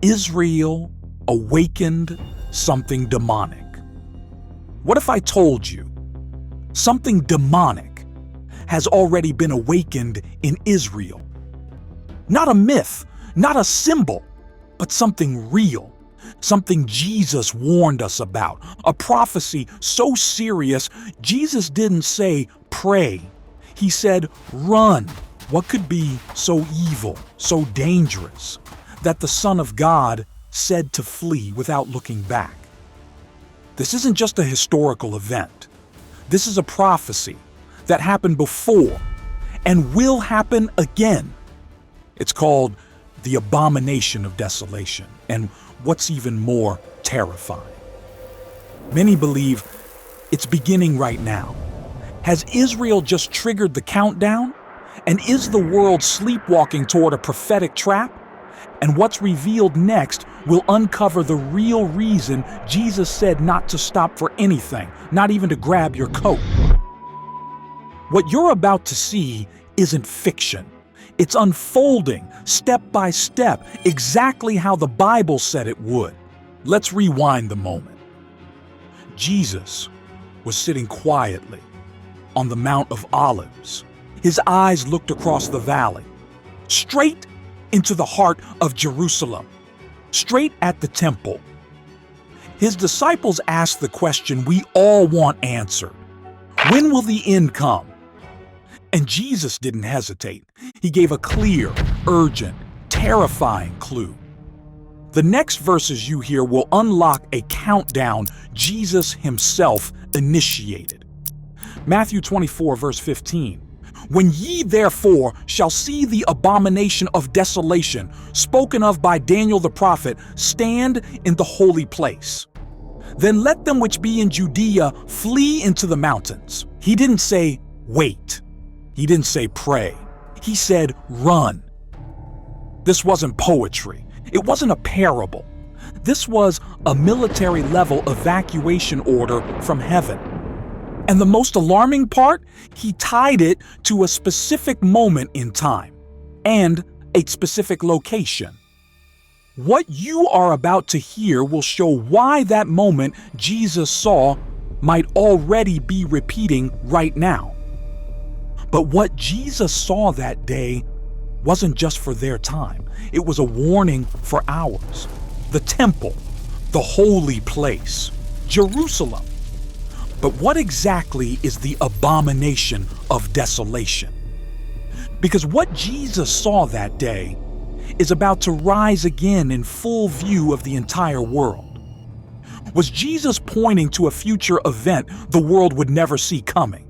Israel awakened something demonic. What if I told you something demonic has already been awakened in Israel? Not a myth, not a symbol, but something real, something Jesus warned us about, a prophecy so serious Jesus didn't say, pray. He said, run. What could be so evil, so dangerous, that the Son of God said to flee without looking back? This isn't just a historical event. This is a prophecy that happened before and will happen again. It's called the abomination of desolation, and what's even more terrifying, many believe it's beginning right now. Has Israel just triggered the countdown? And is the world sleepwalking toward a prophetic trap? And what's revealed next will uncover the real reason Jesus said not to stop for anything, not even to grab your coat. What you're about to see isn't fiction. It's unfolding, step by step, exactly how the Bible said it would. Let's rewind the moment. Jesus was sitting quietly on the Mount of Olives. His eyes looked across the valley, straight into the heart of Jerusalem, straight at the temple. His disciples asked the question we all want answered. When will the end come? And Jesus didn't hesitate. He gave a clear, urgent, terrifying clue. The next verses you hear will unlock a countdown Jesus himself initiated. Matthew 24, verse 15. When ye therefore shall see the abomination of desolation, spoken of by Daniel the prophet, stand in the holy place, then let them which be in Judea flee into the mountains. He didn't say, wait. He didn't say, pray. He said, run. This wasn't poetry. It wasn't a parable. This was a military-level evacuation order from heaven. And the most alarming part, he tied it to a specific moment in time and a specific location. What you are about to hear will show why that moment Jesus saw might already be repeating right now. But what Jesus saw that day wasn't just for their time. It was a warning for ours. The temple, the holy place, Jerusalem. But what exactly is the abomination of desolation? Because what Jesus saw that day is about to rise again in full view of the entire world. Was Jesus pointing to a future event the world would never see coming?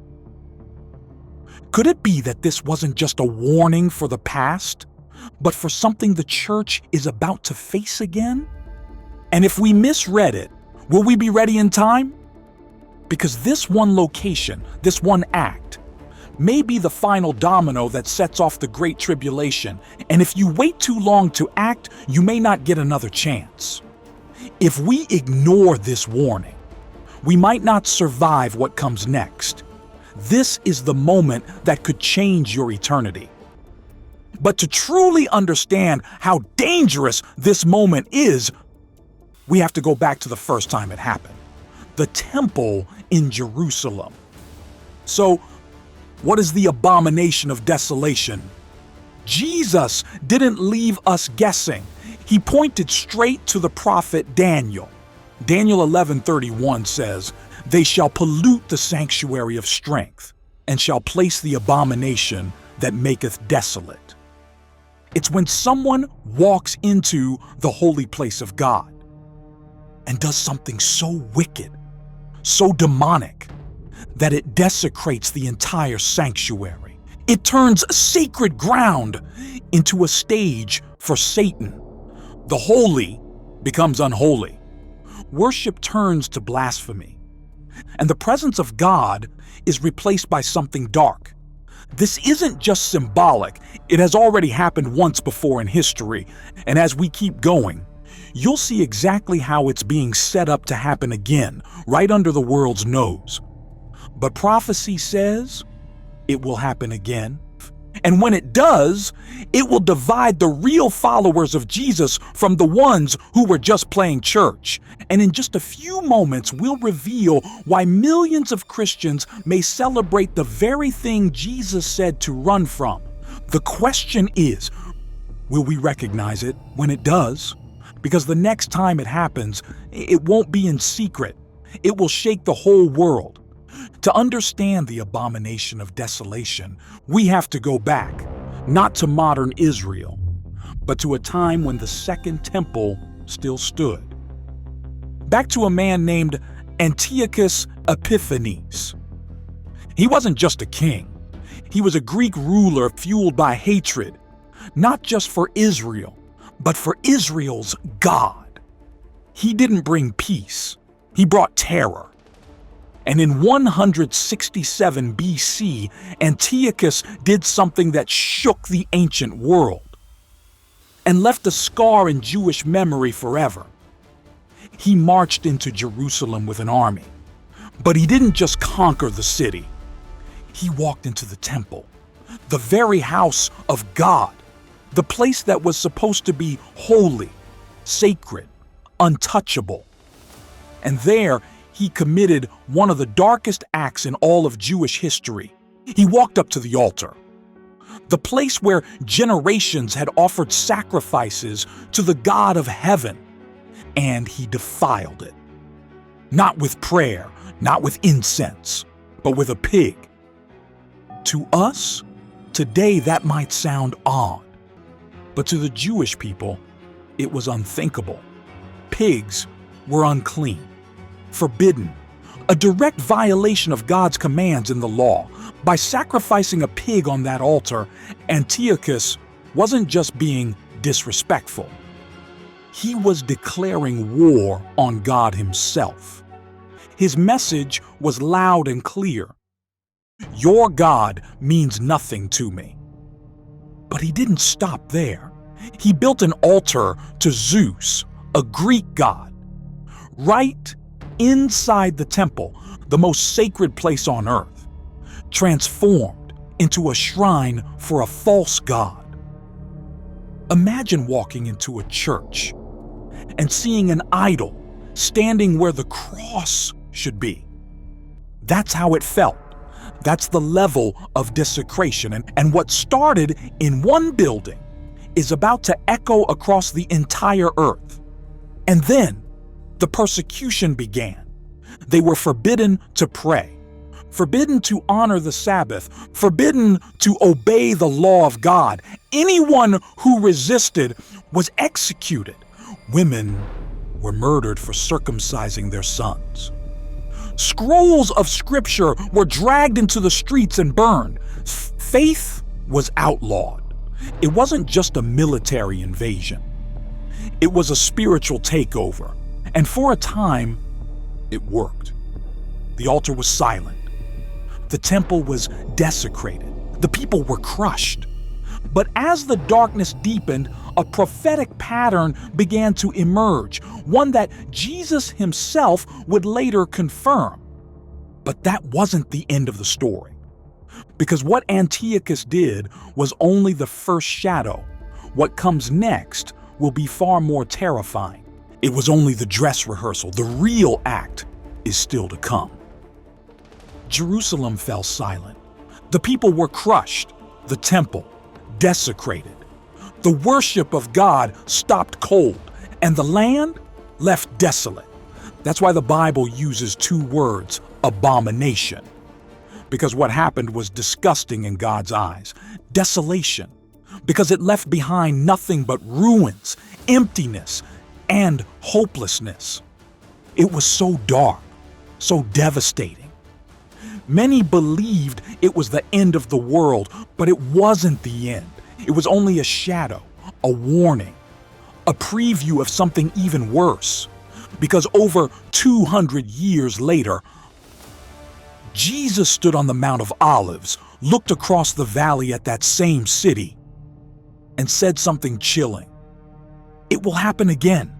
Could it be that this wasn't just a warning for the past, but for something the church is about to face again? And if we misread it, will we be ready in time? Because this one location, this one act, may be the final domino that sets off the Great Tribulation, and if you wait too long to act, you may not get another chance. If we ignore this warning, we might not survive what comes next. This is the moment that could change your eternity. But to truly understand how dangerous this moment is, we have to go back to the first time it happened. The temple in Jerusalem. So, what is the abomination of desolation? Jesus didn't leave us guessing. He pointed straight to the prophet Daniel. Daniel 11:31 says, "They shall pollute the sanctuary of strength, and shall place the abomination that maketh desolate." It's when someone walks into the holy place of God and does something so wicked, so demonic, that it desecrates the entire sanctuary. It turns sacred ground into a stage for Satan. The holy becomes unholy. Worship turns to blasphemy. And the presence of God is replaced by something dark. This isn't just symbolic. It has already happened once before in history. And as we keep going, you'll see exactly how it's being set up to happen again, right under the world's nose. But prophecy says it will happen again And when it does, it will divide the real followers of Jesus from the ones who were just playing church. And in just a few moments, we'll reveal why millions of Christians may celebrate the very thing Jesus said to run from. The question is, will we recognize it when it does? Because the next time it happens, it won't be in secret. It will shake the whole world. To understand the abomination of desolation, we have to go back, not to modern Israel, but to a time when the Second Temple still stood. Back to a man named Antiochus Epiphanes. He wasn't just a king. He was a Greek ruler fueled by hatred, not just for Israel, but for Israel's God. He didn't bring peace. He brought terror. And in 167 BC, Antiochus did something that shook the ancient world and left a scar in Jewish memory forever. He marched into Jerusalem with an army, but he didn't just conquer the city. He walked into the temple, the very house of God, the place that was supposed to be holy, sacred, untouchable. And there, he committed one of the darkest acts in all of Jewish history. He walked up to the altar, the place where generations had offered sacrifices to the God of heaven, and he defiled it. Not with prayer, not with incense, but with a pig. To us, today that might sound odd, but to the Jewish people, it was unthinkable. Pigs were unclean, forbidden, a direct violation of God's commands in the law. By sacrificing a pig on that altar, Antiochus wasn't just being disrespectful. He was declaring war on God himself. His message was loud and clear. Your God means nothing to me. But he didn't stop there. He built an altar to Zeus, a Greek god, right inside the temple, the most sacred place on earth, transformed into a shrine for a false god. Imagine walking into a church and seeing an idol standing where the cross should be. That's how it felt. That's the level of desecration. And what started in one building is about to echo across the entire earth. And then the persecution began. They were forbidden to pray, forbidden to honor the Sabbath, forbidden to obey the law of God. Anyone who resisted was executed. Women were murdered for circumcising their sons. Scrolls of scripture were dragged into the streets and burned. Faith was outlawed. It wasn't just a military invasion. It was a spiritual takeover. And for a time, it worked. The altar was silent. The temple was desecrated. The people were crushed. But as the darkness deepened, a prophetic pattern began to emerge, one that Jesus himself would later confirm. But that wasn't the end of the story. Because what Antiochus did was only the first shadow. What comes next will be far more terrifying. It was only the dress rehearsal. The real act is still to come. Jerusalem fell silent. The people were crushed. The temple desecrated. The worship of God stopped cold, and the land left desolate. That's why the Bible uses two words, abomination. Because what happened was disgusting in God's eyes. Desolation. Because it left behind nothing but ruins, emptiness, and hopelessness. It was so dark, so devastating. Many believed it was the end of the world, but it wasn't the end. It was only a shadow, a warning, a preview of something even worse. Because over 200 years later, Jesus stood on the Mount of Olives, looked across the valley at that same city, and said something chilling. It will happen again.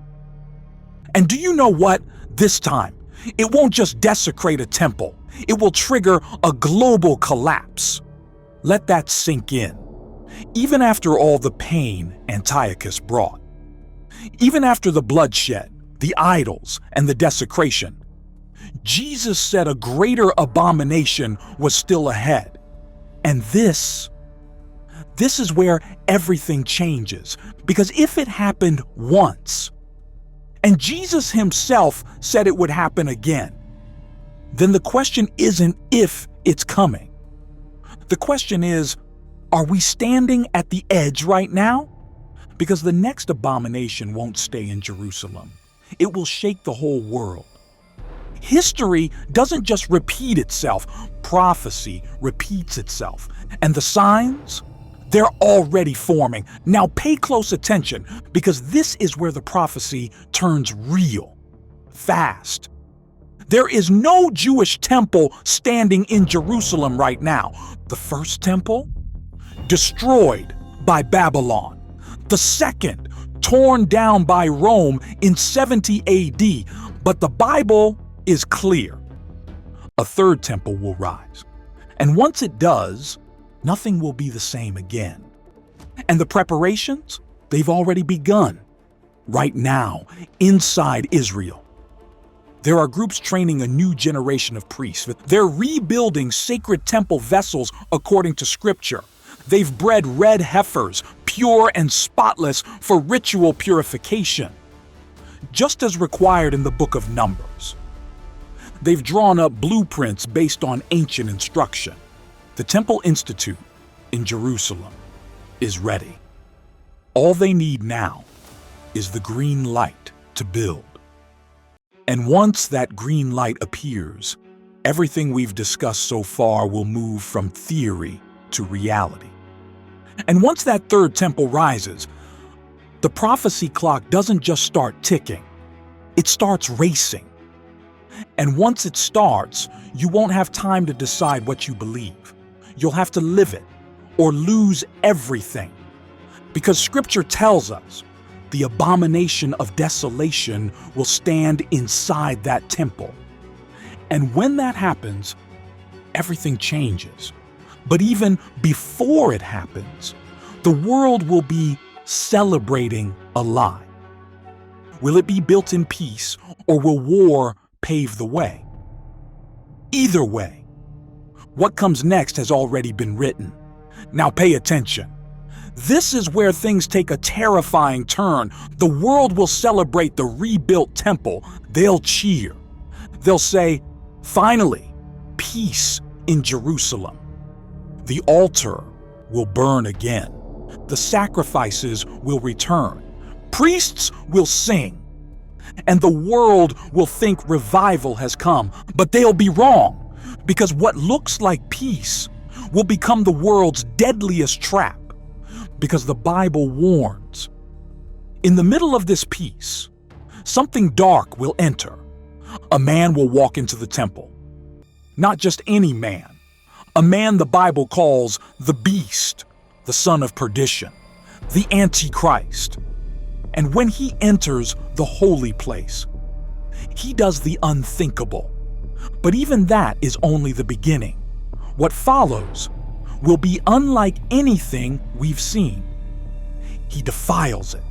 And do you know what? This time, it won't just desecrate a temple. It will trigger a global collapse. Let that sink in. Even after all the pain Antiochus brought, even after the bloodshed, the idols, and the desecration, Jesus said a greater abomination was still ahead. And this is where everything changes. Because if it happened once, and Jesus himself said it would happen again, then the question isn't if it's coming. The question is, are we standing at the edge right now? Because the next abomination won't stay in Jerusalem. It will shake the whole world. History doesn't just repeat itself. Prophecy repeats itself. And the signs? They're already forming. Now pay close attention, because this is where the prophecy turns real, fast. There is no Jewish temple standing in Jerusalem right now. The first temple? Destroyed by Babylon. The second, torn down by Rome in 70 AD. But the Bible is clear. A third temple will rise. And once it does, nothing will be the same again. And the preparations? They've already begun. Right now, inside Israel. There are groups training a new generation of priests. They're rebuilding sacred temple vessels according to Scripture. They've bred red heifers, pure and spotless for ritual purification, just as required in the book of Numbers. They've drawn up blueprints based on ancient instruction. The Temple Institute in Jerusalem is ready. All they need now is the green light to build. And once that green light appears, everything we've discussed so far will move from theory to reality. And once that third temple rises, the prophecy clock doesn't just start ticking, it starts racing. And once it starts, you won't have time to decide what you believe. You'll have to live it or lose everything. Because Scripture tells us the abomination of desolation will stand inside that temple. And when that happens, everything changes. But even before it happens, the world will be celebrating a lie. Will it be built in peace, or will war pave the way? Either way, what comes next has already been written. Now pay attention. This is where things take a terrifying turn. The world will celebrate the rebuilt temple. They'll cheer. They'll say, "Finally, peace in Jerusalem." The altar will burn again. The sacrifices will return. Priests will sing. And the world will think revival has come. But they'll be wrong, because what looks like peace will become the world's deadliest trap. Because the Bible warns, in the middle of this peace, something dark will enter. A man will walk into the temple. Not just any man. A man the Bible calls the beast, the son of perdition, the Antichrist. And when he enters the holy place, he does the unthinkable. But even that is only the beginning. What follows will be unlike anything we've seen. He defiles it.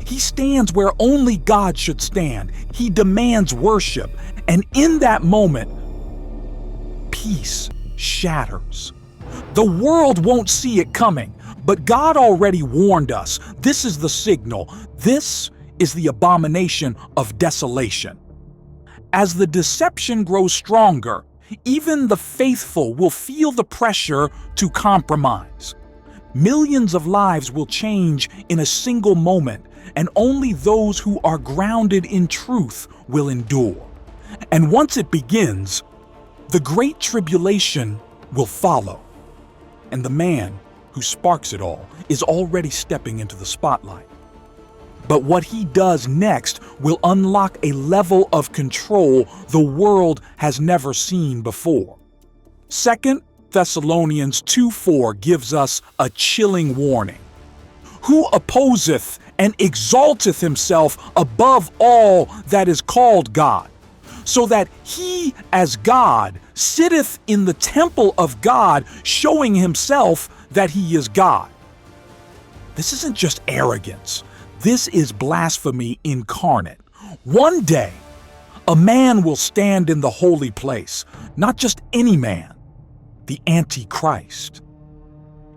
He stands where only God should stand. He demands worship. And in that moment, peace shatters. The world won't see it coming, but God already warned us. This is the signal. This is the abomination of desolation. As the deception grows stronger, even the faithful will feel the pressure to compromise. Millions of lives will change in a single moment, and only those who are grounded in truth will endure. And once it begins, the Great Tribulation will follow. And the man who sparks it all is already stepping into the spotlight. But what he does next will unlock a level of control the world has never seen before. 2 Thessalonians 2:4 gives us a chilling warning. Who opposeth and exalteth himself above all that is called God, so that he as God sitteth in the temple of God, showing himself that he is God. This isn't just arrogance. This is blasphemy incarnate. One day, a man will stand in the holy place, not just any man, the Antichrist.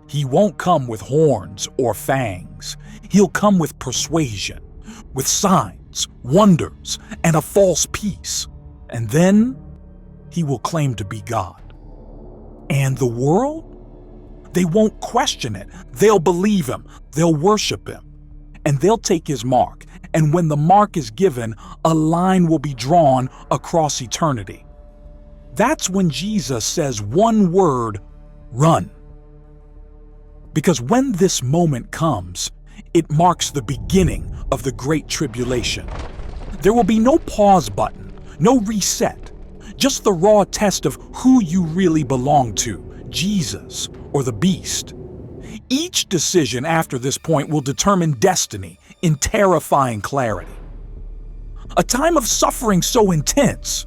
He won't come with horns or fangs. He'll come with persuasion, with signs, wonders, and a false peace. And then he will claim to be God. And the world? They won't question it. They'll believe him. They'll worship him. And they'll take his mark. And when the mark is given, a line will be drawn across eternity. That's when Jesus says one word, run. Because when this moment comes, it marks the beginning of the Great Tribulation. There will be no pause button, no reset, just the raw test of who you really belong to, Jesus or the beast. Each decision after this point will determine destiny in terrifying clarity. A time of suffering so intense,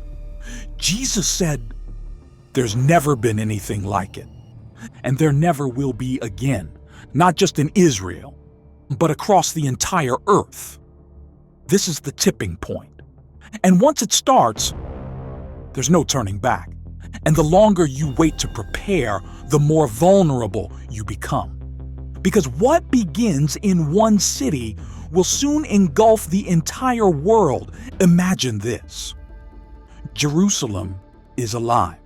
Jesus said, there's never been anything like it. And there never will be again, not just in Israel, but across the entire earth. This is the tipping point. And once it starts, there's no turning back. And the longer you wait to prepare, the more vulnerable you become. Because what begins in one city will soon engulf the entire world. Imagine this. Jerusalem is alive.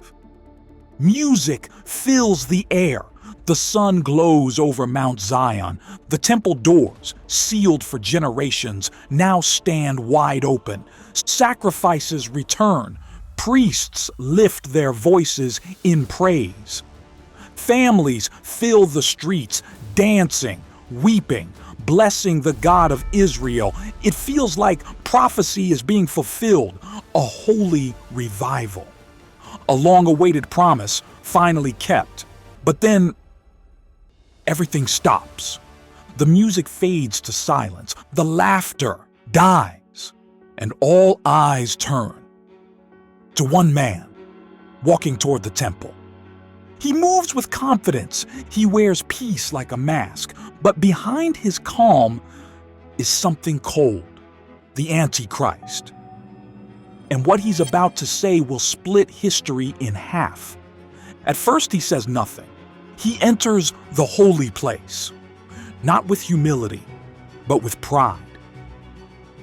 Music fills the air. The sun glows over Mount Zion. The temple doors, sealed for generations, now stand wide open. Sacrifices return. Priests lift their voices in praise. Families fill the streets, dancing, weeping, blessing the God of Israel. It feels like prophecy is being fulfilled, a holy revival. A long-awaited promise finally kept. But then everything stops. The music fades to silence. The laughter dies. And all eyes turn to one man walking toward the temple. He moves with confidence. He wears peace like a mask. But behind his calm is something cold, the Antichrist. And what he's about to say will split history in half. At first, he says nothing. He enters the holy place, not with humility, but with pride.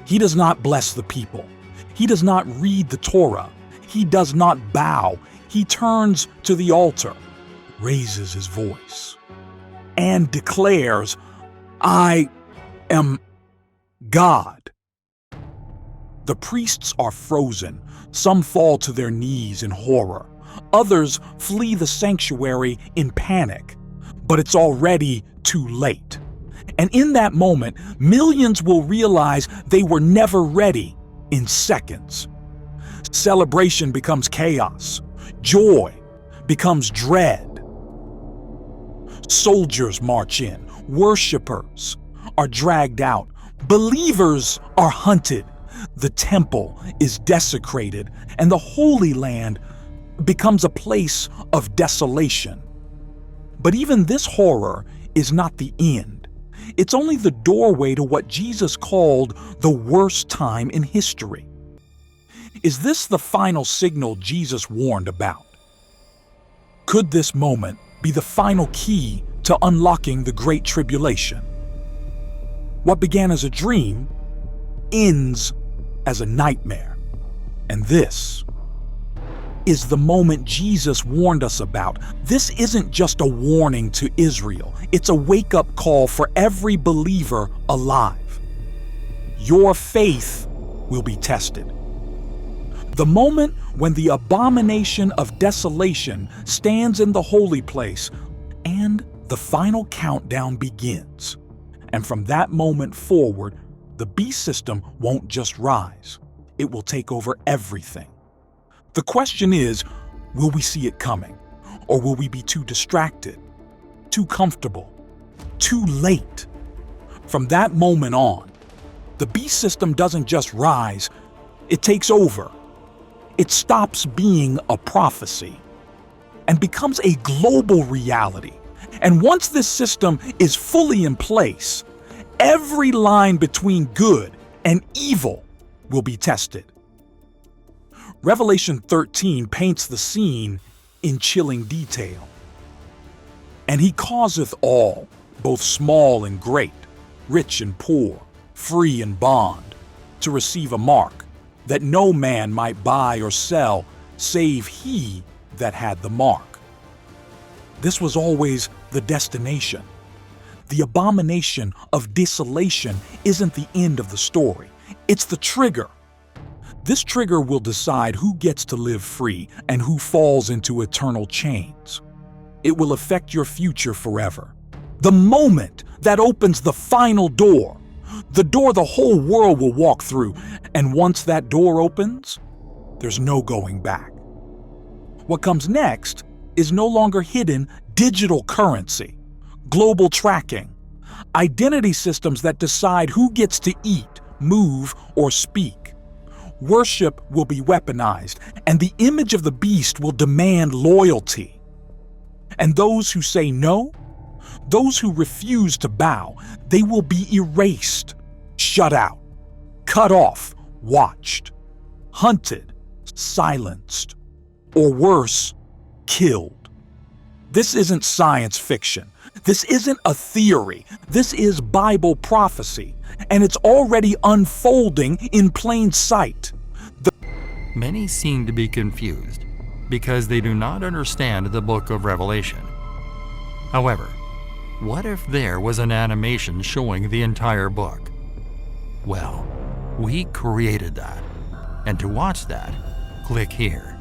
He does not bless the people. He does not read the Torah. He does not bow. He turns to the altar, raises his voice, and declares, I am God. The priests are frozen. Some fall to their knees in horror. Others flee the sanctuary in panic. But it's already too late. And in that moment, millions will realize they were never ready in seconds. Celebration becomes chaos. Joy becomes dread. Soldiers march in. Worshippers are dragged out. Believers are hunted. The temple is desecrated, and the Holy Land becomes a place of desolation. But even this horror is not the end. It's only the doorway to what Jesus called the worst time in history. Is this the final signal Jesus warned about? Could this moment be the final key to unlocking the Great Tribulation? What began as a dream ends as a nightmare. And this is the moment Jesus warned us about. This isn't just a warning to Israel. It's a wake-up call for every believer alive. Your faith will be tested. The moment when the abomination of desolation stands in the holy place and the final countdown begins. And from that moment forward, the beast system won't just rise. It will take over everything. The question is, will we see it coming? Or will we be too distracted, too comfortable, too late? From that moment on, the beast system doesn't just rise, it takes over. it stops being a prophecy and becomes a global reality. And once this system is fully in place, every line between good and evil will be tested. Revelation 13 paints the scene in chilling detail. And he causeth all, both small and great, rich and poor, free and bond, to receive a mark, that no man might buy or sell, save he that had the mark. This was always the destination. The abomination of desolation isn't the end of the story. It's the trigger. This trigger will decide who gets to live free and who falls into eternal chains. It will affect your future forever. The moment that opens the final door, the door the whole world will walk through, and once that door opens, there's no going back. What comes next is no longer hidden digital currency, global tracking, identity systems that decide who gets to eat, move, or speak. Worship will be weaponized, and the image of the beast will demand loyalty. And those who say no, those who refuse to bow, they will be erased, shut out, cut off, watched, hunted, silenced, or worse, killed. This isn't science fiction. This isn't a theory. This is Bible prophecy, and it's already unfolding in plain sight. Many seem to be confused because they do not understand the book of Revelation. However, what if there was an animation showing the entire book? Well, we created that. And to watch that, click here.